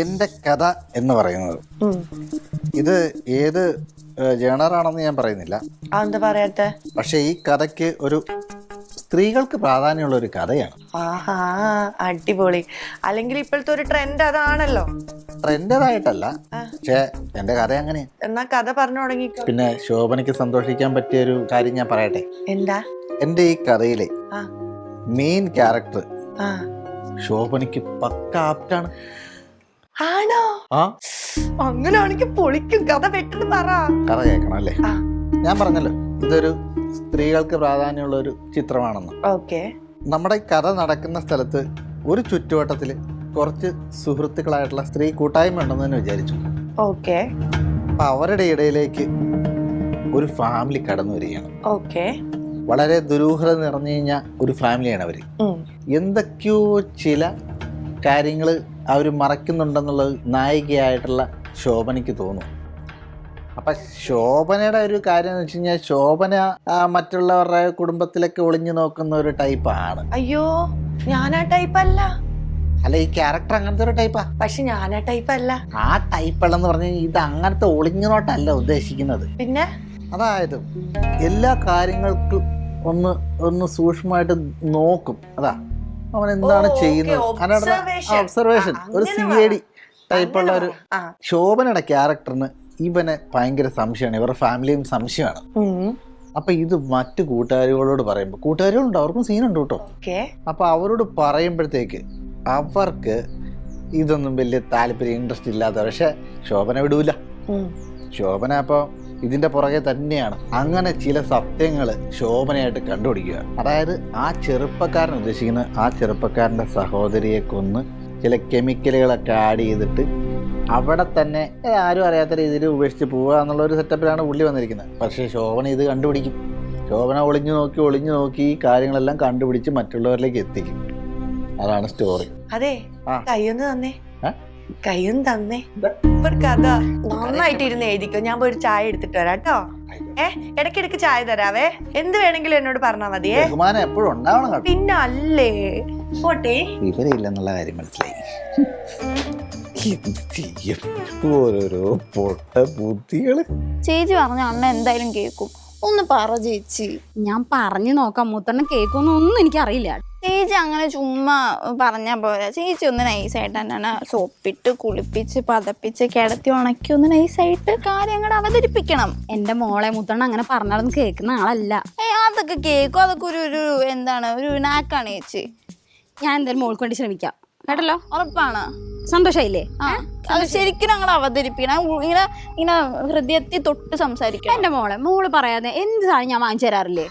എൻ്റെ കഥ എന്ന് പറയുന്നത് ഇത് ഏത് ജേണറാണെന്ന് ഞാൻ പറയുന്നില്ല. എന്താ പറയാത്തെ? പക്ഷെ ഈ കഥയ്ക്ക് ഒരു സ്ത്രീകൾക്ക് പ്രാധാന്യമുള്ള ഒരു കഥയാണ്. ആഹാ, അടിപൊളി. അല്ലെങ്കിൽ ഇപ്പോഴത്തെ ഒരു ട്രെൻഡ് അതാണല്ലോ. ട്രെൻഡായിട്ടല്ല, പക്ഷേ എൻ്റെ കഥ അങ്ങനെയാണ്. എന്നാ കഥ പറഞ്ഞു തുടങ്ങിക്കോ. പിന്നെ ശോഭനയ്ക്ക് സന്തോഷിക്കാൻ പറ്റിയ ഒരു കാര്യം ഞാൻ പറയട്ടെ. എന്താ? എൻ്റെ ഈ കഥയിലെ ആ മെയിൻ ക്യാരക്ടർ ആ ശോഭനയ്ക്ക് പക്ക ആപ്റ്റാണ്. ആണോ? ആ, അങ്ങനെയാണെങ്കിൽ പൊളിക്കും. കഥ പെട്ടെന്ന് പറ. കഥ കേൾക്കണം അല്ലേ? ആ, ഞാൻ പറഞ്ഞല്ലോ ഇതൊരു സ്ത്രീകൾക്ക് പ്രാധാന്യമുള്ള ഒരു ചിത്രമാണെന്ന്. ഓക്കെ. നമ്മുടെ ഈ കഥ നടക്കുന്ന സ്ഥലത്ത് ഒരു ചുറ്റുവട്ടത്തിൽ കുറച്ച് സുഹൃത്തുക്കളായിട്ടുള്ള സ്ത്രീ കൂട്ടായ്മ ഉണ്ടെന്ന് തന്നെ വിചാരിച്ചു. ഓക്കെ. അപ്പൊ അവരുടെ ഇടയിലേക്ക് ഒരു ഫാമിലി കടന്നു വരികയാണ്. ഓക്കെ. വളരെ ദുരൂഹത നിറഞ്ഞു കഴിഞ്ഞ ഒരു ഫാമിലിയാണ് അവര്. എന്തൊക്കെയോ ചില കാര്യങ്ങൾ അവർ മറയ്ക്കുന്നുണ്ടെന്നുള്ളത് നായികയായിട്ടുള്ള ശോഭനയ്ക്ക് തോന്നും. അപ്പം ശോഭനയുടെ ഒരു കാര്യം എന്ന് വെച്ച് കഴിഞ്ഞാൽ ശോഭന മറ്റുള്ളവരുടെ കുടുംബത്തിലൊക്കെ ഒളിഞ്ഞു നോക്കുന്ന ഒരു ടൈപ്പാണ്. അയ്യോ, ഞാനാ ടൈപ്പ് അല്ല. അല്ല, ഈ ക്യാരക്ടർ അങ്ങനത്തെ ഒരു ടൈപ്പാ. പക്ഷെ ഞാനാ ടൈപ്പ് അല്ല. ആ ടൈപ്പല്ലെന്ന് പറഞ്ഞു കഴിഞ്ഞാൽ ഇത് അങ്ങനത്തെ ഒളിഞ്ഞു നോട്ടല്ല ഉദ്ദേശിക്കുന്നത്. പിന്നെ അതായത് എല്ലാ കാര്യങ്ങൾക്കും ഒന്ന് സൂക്ഷ്മമായിട്ട് നോക്കും. അതാ അവൻ എന്താണ് ചെയ്യുന്നത്, ഒബ്സർവേഷൻ. ഒരു CID ടൈപ്പുള്ള ഒരു ശോഭനയുടെ ക്യാരക്ടറിന് ഇവനെ ഭയങ്കര സംശയമാണ്. ഇവരുടെ ഫാമിലിയും സംശയമാണ്. അപ്പൊ ഇത് മറ്റു കൂട്ടുകാരികളോട് പറയുമ്പോൾ, കൂട്ടുകാരികളുണ്ട്, അവർക്കും സീനുണ്ട് കേട്ടോ. അപ്പൊ അവരോട് പറയുമ്പോഴത്തേക്ക് അവർക്ക് ഇതൊന്നും വലിയ താല്പര്യം, ഇൻട്രസ്റ്റ് ഇല്ലാത്ത. പക്ഷെ ശോഭന വിടൂല. ശോഭന അപ്പോൾ ഇതിന്റെ പുറകെ തന്നെയാണ്. അങ്ങനെ ചില സത്യങ്ങൾ ശോഭനയായിട്ട് കണ്ടുപിടിക്കുക. അതായത് ആ ചെറുപ്പക്കാരൻ ഉദ്ദേശിക്കുന്ന ആ ചെറുപ്പക്കാരൻ്റെ സഹോദരിയെ കൊന്ന് ചില കെമിക്കലുകളൊക്കെ ആഡ് ചെയ്തിട്ട് അവിടെ തന്നെ ആരും അറിയാത്ത രീതിയിൽ ഉപേക്ഷിച്ച് പോവുക എന്നുള്ളൊരു സെറ്റപ്പിലാണ് പുള്ളി വന്നിരിക്കുന്നത്. പക്ഷേ ശോഭന ഇത് കണ്ടുപിടിക്കും. ശോഭന ഒളിഞ്ഞു നോക്കി ഈ കാര്യങ്ങളെല്ലാം കണ്ടുപിടിച്ച് മറ്റുള്ളവരിലേക്ക് എത്തിക്കും. അതാണ് സ്റ്റോറി. അതെ, കയ്യൊന്ന് തന്നേ. കയ്യൊന്ന് തന്നേ. ഒരു കഥ നന്നായിട്ട് ഇരുന്ന് എഴുതിക്കോ. ഞാൻ പോയി ഒരു ചായ എടുത്തിട്ട് വരാം കേട്ടോ. ഇടയ്ക്കിടയ്ക്ക് ചായ തരാവേ. എന്ത് വേണമെങ്കിലും എന്നോട് പറഞ്ഞാൽ മതിയേ. ബഹുമാനം എപ്പോഴും ഉണ്ടാവണം. പിന്നെ അല്ലേ, പോട്ടെ. വിവരമില്ലെന്നുള്ള കാര്യം മനസ്സിലായി. ഓരോരോ പൊട്ട ബുദ്ധികള്. ചേച്ചി പറഞ്ഞ അണ്ണ എന്തായാലും കേൾക്കും. ഒന്ന് പറ ചേച്ചി. ഞാൻ പറഞ്ഞു നോക്കാം. മുത്തണ്ണൻ കേൾക്കൊന്നും എനിക്കറിയില്ല. ചേച്ചി അങ്ങനെ ചുമ്മാ പറഞ്ഞാ പോരാ. ചേച്ചി ഒന്ന് നൈസായിട്ട് തന്നെ സോപ്പിട്ട് കുളിപ്പിച്ച് പതപ്പിച്ച് കിടത്തി ഉണക്കി ഒന്ന് നൈസായിട്ട് കാര്യങ്ങൾ അവതരിപ്പിക്കണം. എന്റെ മോളെ, മുത്തണ്ണ അങ്ങനെ പറഞ്ഞാലൊന്നും കേൾക്കുന്ന ആളല്ല. അതൊക്കെ കേൾക്കും. അതൊക്കെ ഒരു എന്താണ്, ഒരു നാക്കാണ് ചേച്ചി. ഞാൻ എന്തായാലും മോൾക്ക് വേണ്ടി ശ്രമിക്കാം. കേട്ടല്ലോ? ഉറപ്പാണ്. സന്തോഷായില്ലേ? അത് ശരിക്കും ഞങ്ങൾ അവതരിപ്പിക്കണം. ഇങ്ങനെ ഇങ്ങനെ ഹൃദയത്തിൽ തൊട്ട് സംസാരിക്കണം. എന്റെ മോള് പറയാതെ എന്ത് സാധനം ഞാൻ വാങ്ങിച്ചു തരാറില്ലേ?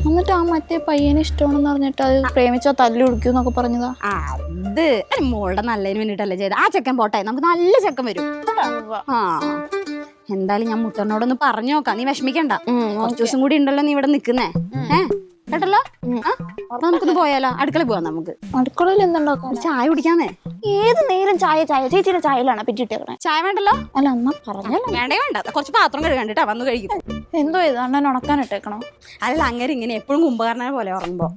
എന്നിട്ട് ആ മറ്റേ പയ്യനെ ഇഷ്ടമാണെന്ന് പറഞ്ഞിട്ട് അത് പ്രേമിച്ചാ തല്ലു കുടിക്കും എന്നൊക്കെ പറഞ്ഞതാ. അത് മോളുടെ നല്ലതിന് വേണ്ടിട്ടല്ലേ ചെയ്ത്. ആ ചെക്കൻ പോട്ടെ, നമുക്ക് നല്ല ചെക്കൻ വരും. ആ, എന്തായാലും ഞാൻ മുത്തണ്ണോടൊന്ന് പറഞ്ഞു നോക്കാം. നീ വിഷമിക്കണ്ട. കുറച്ച് ദിവസം കൂടി ഉണ്ടല്ലോ നീ ഇവിടെ നിക്കുന്നേ. കേട്ടല്ലോ? നമുക്കൊന്ന് പോയാലോ? അടുക്കള പോവാം. നമുക്ക് അടുക്കളയിൽ എന്തുണ്ടാക്കാം? ചായ കുടിക്കാന്നേ. ഏത് നേരം ചായ. ചേച്ചിയുടെ ചായയിലാണ് പിറ്റിട്ടേക്കണേ. ചായ വേണ്ടല്ലോ? അല്ല, എന്നാ പറഞ്ഞാലോ. വേണ്ട. കുറച്ച് പാത്രം കഴുകണ്ടിട്ടാ വന്ന് കഴിക്കും. എന്തോ ഇത് അണ്ണൻ ഉണക്കാനിട്ടേക്കണോ? അല്ല, അങ്ങനെ ഇങ്ങനെ എപ്പോഴും കുമ്പകാരനെ പോലെ ഉറങ്ങുമ്പോ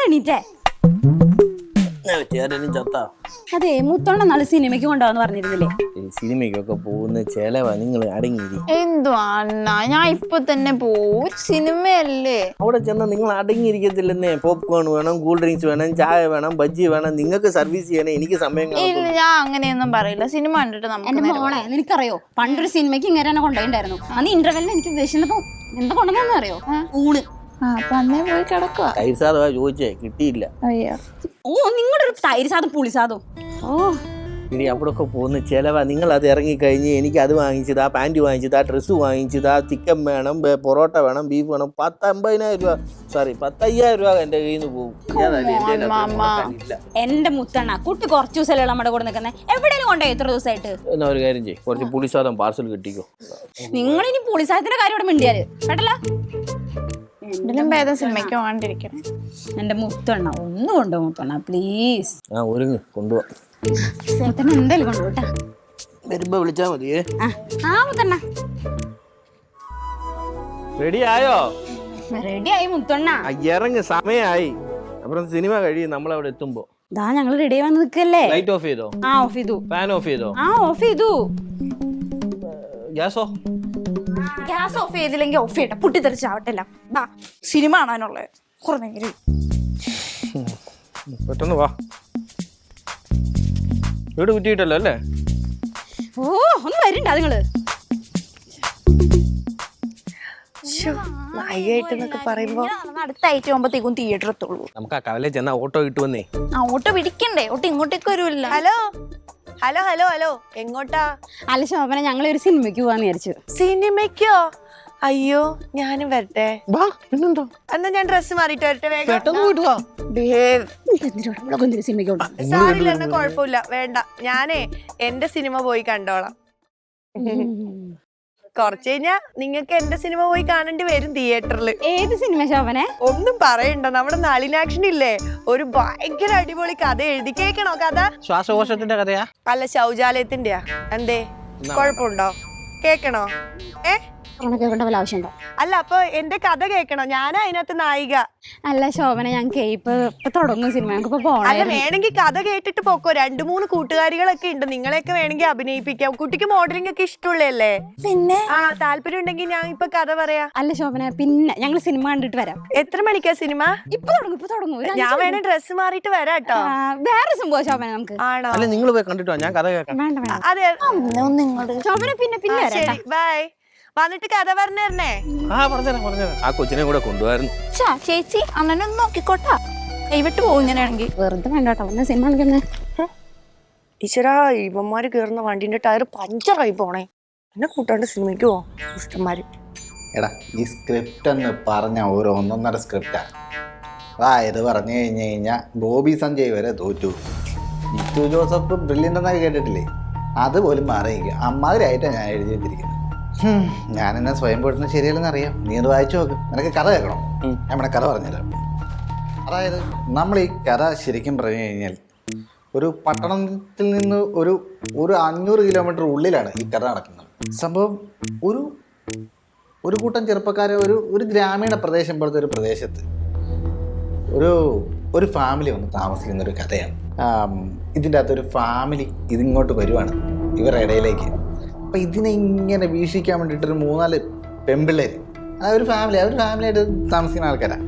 എണീറ്റേ. അതെ, മുത്തോണ്ട നാളെ സിനിമയ്ക്ക് കൊണ്ടുപോകാന്ന് പറഞ്ഞിരുന്നില്ലേ? സിനിമയ്ക്കൊക്കെ പോകുന്ന ചെലവാ. നിങ്ങൾ അടങ്ങിയിരി. എന്തോ അണ്ണ, ഞാൻ ഇപ്പൊ തന്നെ പോവും. സിനിമയല്ലേ. അവിടെ ചെന്നാൽ നിങ്ങൾ അടങ്ങിയിരിക്കത്തില്ലെന്നേ. പോപ്കോൺ വേണം, കൂൾ ഡ്രിങ്ക്സ് വേണം, ചായ വേണം, ബജ്ജി വേണം. നിങ്ങൾക്ക് സർവീസ് ചെയ്യണേ. എനിക്ക് സമയം ഇല്ല, ഞാൻ അങ്ങനെയൊന്നും പറയില്ല. സിനിമ കണ്ടിട്ട് എന്റെ മോളെ, നിനക്കറിയോ പണ്ടൊരു സിനിമയ്ക്ക് ഇങ്ങനെ തന്നെ കൊണ്ടുപോയിണ്ടായിരുന്നു. അന്ന് ഇന്റർവെല്ലിന് എനിക്ക് വിശന്നപ്പോ എന്താ കൊണ്ടുവന്നു അറിയോ? ഊണ്. അപ്പൊ അന്നേ പോയി കിടക്കുക. തൈര് സാധമാ ചോദിച്ചേ, കിട്ടിയില്ല. അയ്യോ, നിങ്ങളുടെ ഒരു തൈര് സാധം പുളിസാദം. ഇനി അവിടെയൊക്കെ പോകുന്ന ചിലവാ. നിങ്ങൾ അത് ഇറങ്ങിക്കഴിഞ്ഞ് എനിക്ക് അത് വാങ്ങിച്ചത്, ആ പാൻറ് വാങ്ങിച്ചത്, ആ ഡ്രസ്സ് വാങ്ങിച്ചത്, ആ ചിക്കൻ വേണം, പൊറോട്ട വേണം, ബീഫ് വേണം. 10,50,000 രൂപ, സോറി 10,000 രൂപ എൻ്റെ കയ്യിൽ നിന്ന് പോകും. എന്റെ മുത്തണ്ണ, കുട്ടി കുറച്ച് ദിവസമല്ലേ നമ്മുടെ കൂടെ നിൽക്കുന്നത്. എവിടെയും കൊണ്ടുപോയി എത്ര ദിവസമായിട്ട്? എന്നാ ഒരു കാര്യം ചെയ്യും, കുറച്ച് പുളിസാദം പാർസൽ കിട്ടിക്കോ. നിങ്ങൾ ഇനി പുളിസാദത്തിന്റെ കാര്യം ഇവിടെ മിണ്ടിയാല് കേട്ടല്ലോ? ഇതിലും ഭേദം സിനിമയ്ക്ക് പോകാണ്ടിരിക്കണം. എന്റെ മുത്തണ്ണ ഒന്ന് കൊണ്ടുപോ മുത്തണ്ണ, പ്ലീസ്. ഒരുങ്ങ് കൊണ്ടുപോവാ. മുത്തണ്ണ എന്തായാലും കൊണ്ടുപോട്ടാ. വരുമ്പോ വിളിച്ചാ മതിയേ. മുത്തണ്ണ റെഡി ആയോ? റെഡി ആയി മുത്തണ്ണ. ഇറങ്ങ്, സമയമായി. അപ്പുറം സിനിമ കഴിയും നമ്മളവിടെ എത്തുമ്പോ. ദാ ഞങ്ങൾ റെഡി ആവാൻ നിൽക്കല്ലേ. ലൈറ്റ് ഓഫ് ചെയ്തോ? ആ ഓഫ് ചെയ്തു. ഫാൻ ഓഫ് ചെയ്തോ? ആ ഓഫ് ചെയ്തു. ഗ്യാസോ? ഗ്യാസ് ഓഫ് ചെയ്തില്ലെങ്കിൽ ഓഫ് ചെയ്യട്ടെ, പൊട്ടിത്തെറിച്ചാവട്ടല്ല. ബാ സിനിമ കാണാനുള്ളത് കുറെ നേരം. പെട്ടെന്ന് വാ. വീട് കുറ്റിയിട്ടല്ലോ അല്ലേ? ഓ ഒന്ന് വരണ്ട നിങ്ങള്. നായികയായിട്ടെന്നൊക്കെ പറയുമ്പോ അടുത്ത ആഴ്ച ആകുമ്പോഴത്തേക്കും തിയേറ്റർ എത്തുള്ളൂ. നമുക്ക് ആ കവലെ ചെന്നാ ഓട്ടോ കിട്ടുവന്നേ. ആ ഓട്ടോ പിടിക്കണ്ടേ? ഓട്ടോ ഇങ്ങോട്ടേക്ക് വരുമല്ല. ഹലോ ഹലോ ഹലോ ഹലോ, എങ്ങോട്ടാ? അല്ല ശോഭന, ഞങ്ങൾ ഒരു സിനിമയ്ക്ക് പോവാന്ന് വിചാരിച്ചു. സിനിമയ്ക്കോ? അയ്യോ ഞാനും വരട്ടെ. വാ, പിന്നെന്താ? എന്നാ ഞാൻ ഡ്രസ് മാറിയിട്ട് വരട്ടെ വേഗം. പെട്ടെന്ന് പോയിട്ട് വാ. സിനിമയ്ക്ക് പോകണം. സാരില്ല, എന്നാ കുഴപ്പമില്ല, വേണ്ട. ഞാനേ എന്റെ സിനിമ പോയി കണ്ടോളാം. കുറച്ച് കഴിഞ്ഞാ നിങ്ങക്ക് എന്റെ സിനിമ പോയി കാണേണ്ടി വരും തിയേറ്ററില്. ഏത് സിനിമ ശോഭനെ? ഒന്നും പറയണ്ട, നമ്മുടെ നളിനാക്ഷൻ ഇല്ലേ, ഒരു ഭയങ്കര അടിപൊളി കഥ എഴുതി. കേക്കണോ കഥ? ശ്വാസകോശത്തിന്റെ കഥയാ? അല്ല, ശൗചാലയത്തിന്റെയാ. എന്തേ, കുഴപ്പമുണ്ടോ? കേക്കണോ? കേൾക്കേണ്ട വല്ല ആവശ്യമുണ്ടോ? അല്ല, അപ്പൊ എന്റെ കഥ കേക്കണോ? ഞാനാ അതിനകത്ത് നായിക. അല്ല ശോഭന, ഞങ്ങൾക്ക് ഇപ്പൊ തുടങ്ങും സിനിമ, ഞങ്ങൾക്ക് ഇപ്പൊ പോണം. അല്ല, വേണമെങ്കിൽ കഥ കേട്ടിട്ട് പോക്കോ. 2-3 കൂട്ടുകാരികളൊക്കെ ഉണ്ട്, നിങ്ങളെയൊക്കെ വേണമെങ്കിൽ അഭിനയിപ്പിക്കാം. കുട്ടിക്ക് മോഡലിംഗ് ഒക്കെ ഇഷ്ടമുള്ളല്ലേ? പിന്നെ ആ, താല്പര്യം ഉണ്ടെങ്കിൽ ഞാൻ ഇപ്പൊ കഥ പറയാ. അല്ല ശോഭന, പിന്നെ ഞങ്ങൾ സിനിമ കണ്ടിട്ട് വരാം. എത്ര മണിക്കാ സിനിമ? ഇപ്പൊ തുടങ്ങും. ഞാൻ വേണേ ഡ്രസ്സ് മാറിയിട്ട് വരാട്ടോ. വേറെ സംഭവം ശോഭന നമുക്ക്. ആണോ? അല്ല, നിങ്ങൾ പോയി കണ്ടിട്ടോ, ഞാൻ കഥ കേൾക്കാം. വേണ്ട. അതെ, ശോഭന പിന്നെ ശരി, ബൈ. വന്നിട്ട് കഥ പറഞ്ഞു തരണേ. ആ പറഞ്ഞുതരാം. ആ കൊച്ചിനെ കൂടെ കൊണ്ടുപോയിരുന്നു. ചേച്ചി അണ്ണനൊന്ന് നോക്കിക്കോട്ടാ, കൈവിട്ട് പോകും ഇങ്ങനെയാണെങ്കിൽ. വെറുതെ വേണ്ടട്ടോ, എന്നാ സിനിമ കളിക്കുന്നേ. ഈശ്വരാ, ഇവന്മാര് കേറുന്ന വണ്ടിന്റെ ടയർ പഞ്ചറായി പോണേ. എന്നെ കൂട്ടാണ്ട് സിനിമയ്ക്ക് പോവാം ഇഷ്ടന്മാര്. എടാ, ഈ സ്ക്രിപ്റ്റ് എന്ന് പറഞ്ഞ ഒരു 1.5 സ്ക്രിപ്റ്റാ. അതായത് പറഞ്ഞു കഴിഞ്ഞാൽ ബോബി സഞ്ജയ് വരെ തോറ്റു. ജിത്തു ജോസഫ് ബ്രില്യൻ്റ് എന്നൊക്കെ കേട്ടിട്ടില്ലേ? അതുപോലും മാറിയിരിക്കുക. അമ്മാതിരായിട്ടാണ് ഞാൻ എഴുതി വെച്ചിരിക്കുന്നത്. ഞാനെന്നെ സ്വയം പോയിട്ടുന്നത് ശരിയല്ലെന്ന് അറിയാം. നീ അത് വായിച്ചു നോക്ക്. നിനക്ക് കഥ കേൾക്കണം? നമ്മുടെ കഥ പറഞ്ഞുതരാം. അതായത് നമ്മൾ ഈ കഥ ശരിക്കും പറഞ്ഞു കഴിഞ്ഞാൽ ഒരു പട്ടണത്തിൽ നിന്ന് ഒരു 500 കിലോമീറ്റർ ഉള്ളിലാണ് ഈ കഥ നടക്കുന്നത്. സംഭവം ഒരു കൂട്ടം ചെറുപ്പക്കാരെ ഒരു ഗ്രാമീണ പ്രദേശം പോലത്തെ ഒരു പ്രദേശത്ത് ഒരു ഫാമിലി വന്ന് താമസിക്കുന്ന ഒരു കഥയാണ്. ഇതിൻ്റെ അകത്തൊരു ഫാമിലി ഇതിങ്ങോട്ട് വരുവാണ് ഇവരുടെ ഇടയിലേക്ക്. അപ്പം ഇതിനെ ഇങ്ങനെ വീക്ഷിക്കാൻ വേണ്ടിയിട്ടൊരു 3-4 പെൺപിള്ളേർ, ഒരു ഫാമിലിയായിട്ട് താമസിക്കുന്ന ആൾക്കാരാണ്.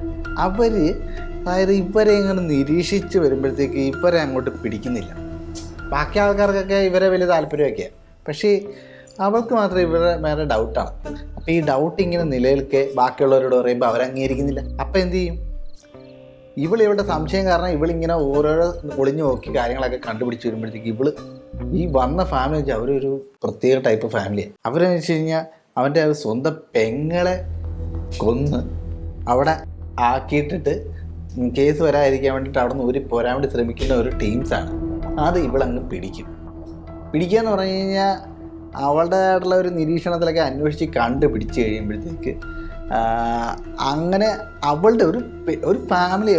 അതായത് ഇവരെ ഇങ്ങനെ നിരീക്ഷിച്ച് വരുമ്പോഴത്തേക്ക് ഇവരെ അങ്ങോട്ട് പിടിക്കുന്നില്ല. ബാക്കി ആൾക്കാർക്കൊക്കെ ഇവരെ വലിയ താല്പര്യമൊക്കെയാണ്. പക്ഷേ അവൾക്ക് മാത്രം ഇവരെ വേറെ ഡൗട്ടാണ്. അപ്പോൾ ഈ ഡൗട്ട് ഇങ്ങനെ നിലനിൽക്കെ ബാക്കിയുള്ളവരോട് പറയുമ്പോൾ അവരംഗീകരിക്കുന്നില്ല. അപ്പം എന്ത് ചെയ്യും? ഇവളുടെ സംശയം കാരണം ഇവളിങ്ങനെ ഓരോരോ ഒളിഞ്ഞു നോക്കി കാര്യങ്ങളൊക്കെ കണ്ടുപിടിച്ച് വരുമ്പോഴത്തേക്ക് ഈ വന്ന ഫാമിലി വെച്ചാൽ അവരൊരു പ്രത്യേക ടൈപ്പ് ഫാമിലിയാണ്. അവരെന്ന് വെച്ച് കഴിഞ്ഞാൽ അവൻ്റെ സ്വന്തം പെങ്ങളെ കൊന്ന് അവിടെ ആക്കിയിട്ടിട്ട് കേസ് വരാതിരിക്കാൻ വേണ്ടിയിട്ട് അവിടെ നിന്ന് പോരാൻ വേണ്ടി ശ്രമിക്കുന്ന ഒരു ടീംസാണ്. അത് ഇവളങ്ങ് പിടിക്കുക എന്ന് പറഞ്ഞു കഴിഞ്ഞാൽ അവളുടേതായിട്ടുള്ള ഒരു നിരീക്ഷണത്തിലൊക്കെ അന്വേഷിച്ച് കണ്ടുപിടിച്ച് കഴിയുമ്പോഴത്തേക്ക് അങ്ങനെ അവളുടെ ഒരു ഫാമിലി,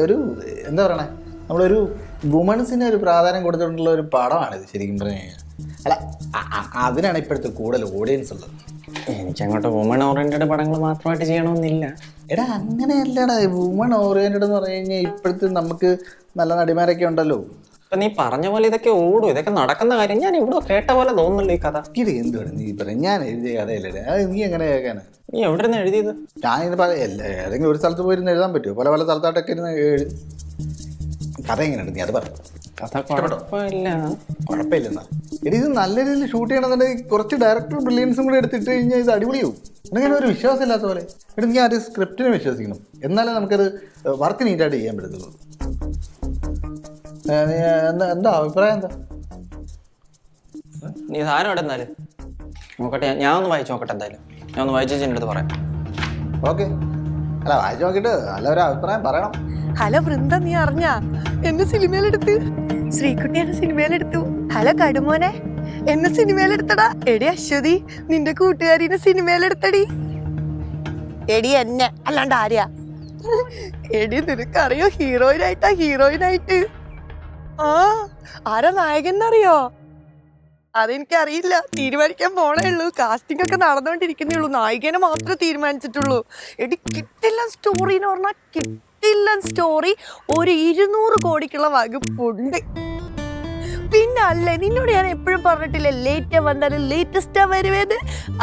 എന്താ പറയണേ, നമ്മളൊരു വുമൺസിന് ഒരു പ്രാധാന്യം കൊടുത്തിട്ടുള്ള ഒരു പടമാണിത് ശരിക്കും പറഞ്ഞു കഴിഞ്ഞാൽ. അല്ല, അതിനാണ് ഇപ്പോഴത്തെ കൂടുതൽ ഓഡിയൻസ് ഉള്ളത്. എനിക്കങ്ങോട്ട് വുമൺ ഓറിയന്റഡ് പടങ്ങൾ മാത്രമായിട്ട് ചെയ്യണമെന്നില്ല. എടാ, അങ്ങനെയല്ലടാ. വുമൺ ഓറിയന്റഡ് എന്ന് പറഞ്ഞു കഴിഞ്ഞാൽ ഇപ്പോഴത്തെ നമുക്ക് നല്ല നടിമാരൊക്കെ ഉണ്ടല്ലോ. അപ്പൊ നീ പറഞ്ഞ പോലെ ഇതൊക്കെ ഓടും, ഇതൊക്കെ നടക്കുന്ന കാര്യം. ഞാൻ ഇവിടെ കേട്ട പോലെ തോന്നുന്നല്ലോ ഈ കഥ. ഇത് എന്തുവാണ് നീ പറയും? ഞാൻ എഴുതിയ കഥയല്ലേ അത്? നീ എങ്ങനെ കേൾക്കാന്? നീ എവിടെ നിന്ന് എഴുതിയത്? ഞാനിത് ഏതെങ്കിലും ഒരു സ്ഥലത്ത് പോയിരുന്ന് എഴുതാൻ പറ്റുമോ? പല സ്ഥലത്തായിട്ടൊക്കെ ഇരുന്ന് കഥ എങ്ങനെയുണ്ട്? നീ അത് പറഞ്ഞു. കഥ കുഴപ്പമില്ലെന്നാ. എടി, ഇത് നല്ല രീതിയിൽ ഷൂട്ട് ചെയ്യണമെന്നുണ്ടെങ്കിൽ കുറച്ച് ഡയറക്ടർ ബ്രില്യൻസും കൂടെ എടുത്തിട്ട് കഴിഞ്ഞാൽ ഇത് അടിപൊളിയാവും. എനിക്കങ്ങനെ ഒരു വിശ്വാസം ഇല്ലാത്ത പോലെ. എടി, നീ അത് സ്ക്രിപ്റ്റിനെ വിശ്വസിക്കണം, എന്നാലേ നമുക്കത് വർക്ക് നീറ്റായിട്ട് ചെയ്യാൻ പറ്റത്തുള്ളൂ. എന്താ അഭിപ്രായം? എന്താ നീ സാധനം ഇവിടെ എന്നാലും നോക്കട്ടെ, ഞാൻ ഒന്ന് വായിച്ചു നോക്കട്ടെ. എന്തായാലും ഞാൻ ഒന്ന് വായിച്ചു എൻ്റെ അടുത്ത് പറയാം. ഓക്കെ. അല്ല, വായിച്ചു നോക്കിയിട്ട് നല്ലൊരു അഭിപ്രായം പറയണം. ഹലോ വൃന്ദ, നീ അറിഞ്ഞാ എന്നെ സിനിമയിലെടുത്ത്? ശ്രീകുട്ടി എന്നെ സിനിമയിലെടുത്തു. ഹലോ കടുമോനെ, എന്നെ സിനിമയിലെടുത്തടാ. എടി അശ്വതി, നിന്റെ കൂട്ടുകാരിനെ സിനിമയിലെടുത്തടി. എടി എന്നെ അല്ലാണ്ട് ആരെയാ? എടി, നിനക്കറിയോ, ഹീറോയിനായിട്ട്. ആരാ നായകൻ എന്നറിയോ? അതെനിക്കറിയില്ല, തീരുമാനിക്കാൻ പോണേ ഉള്ളൂ. കാസ്റ്റിംഗ് ഒക്കെ നടന്നുകൊണ്ടിരിക്കുന്നേ ഉള്ളൂ. നായികനെ മാത്രമേ തീരുമാനിച്ചിട്ടുള്ളൂ. എടി, കിട്ടില്ല സ്റ്റോറി എന്ന് പറഞ്ഞാൽ കിട്ടില്ല. കില്ലൻ സ്റ്റോറി ഒരു 200 കോടിക്കുള്ള വകുപ്പുണ്ട്. പിന്നെ അല്ലേ നിന്നോട് ഞാൻ എപ്പോഴും പറഞ്ഞിട്ടില്ലേ ലേറ്റ് വന്നാലും ലേറ്റസ്റ്റാ വരുവേത്.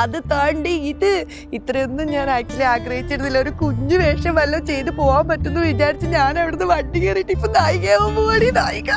അത് താണ്ടി ഇത്രയൊന്നും ഞാൻ ആക്ച്വലി ആഗ്രഹിച്ചിരുന്നില്ല. ഒരു കുഞ്ഞു വേഷം വല്ലതും ചെയ്ത് പോവാൻ പറ്റുമെന്ന് വിചാരിച്ച് ഞാൻ അവിടുന്ന് വണ്ടി കയറിയിട്ട് ഇപ്പൊ നായികയാവാൻ പോവാടി നായിക.